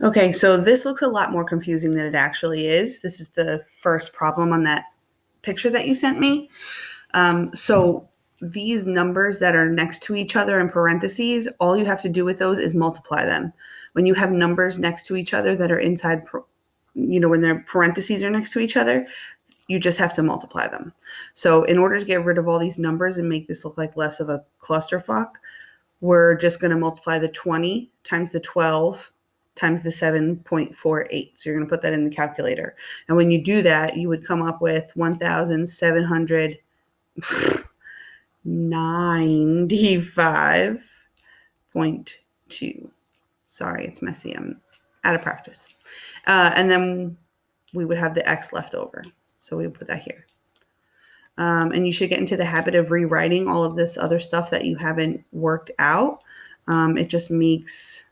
Okay, so this looks a lot more confusing than it actually is. This is the first problem on that picture that you sent me. So these numbers that are next to each other in parentheses, all you have to do with those is multiply them. When you have numbers next to each other that are inside, when their parentheses are next to each other, you just have to multiply them. So in order to get rid of all these numbers and make this look like less of a clusterfuck, we're just going to multiply the 20 times the 12 times the 7.48. So you're going to put that in the calculator. And when you do that, you would come up with 1,795.2. Sorry, it's messy. I'm out of practice. And then we would have the x left over. So we would put that here. And you should get into the habit of rewriting all of this other stuff that you haven't worked out. It just makes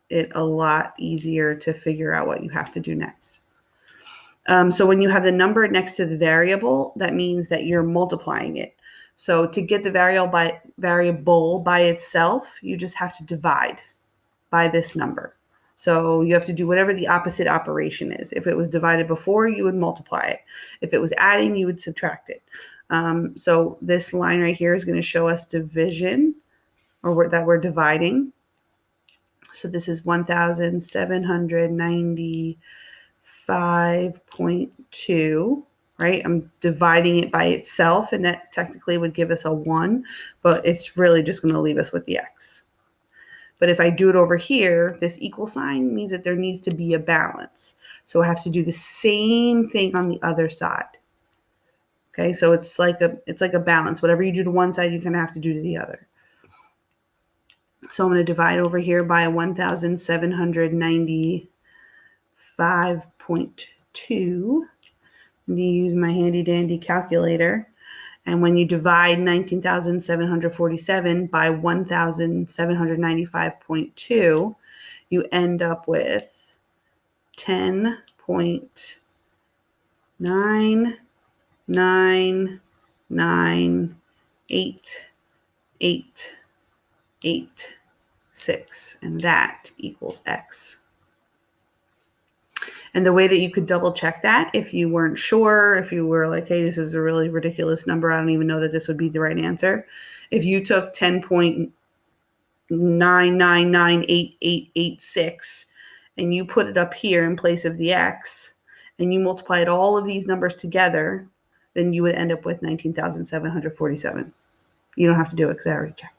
it a lot easier to figure out what you have to do next. So when you have the number next to the variable, that means that you're multiplying it. So to get the variable by itself, you just have to divide by this number. So you have to do whatever the opposite operation is. If it was divided before, you would multiply it. If it was adding, you would subtract it. So this line right here is going to show us division, or that we're dividing. So this is 1,795.2, right? I'm dividing it by itself, and that technically would give us a 1, but it's really just going to leave us with the x. But if I do it over here, this equal sign means that there needs to be a balance. So I have to do the same thing on the other side. Okay, so it's like a balance. Whatever you do to one side, you're going to have to do to the other. So I'm going to divide over here by 1,795.2. I'm going to use my handy dandy calculator. And when you divide 19,747 by 1,795.2, you end up with 10.9998886, and that equals x. And the way that you could double check that, if you weren't sure, if you were like, hey, this is a really ridiculous number, I don't even know that this would be the right answer. If you took 10.9998886 and you put it up here in place of the x, and you multiplied all of these numbers together, then you would end up with 19,747. You don't have to do it because I already checked.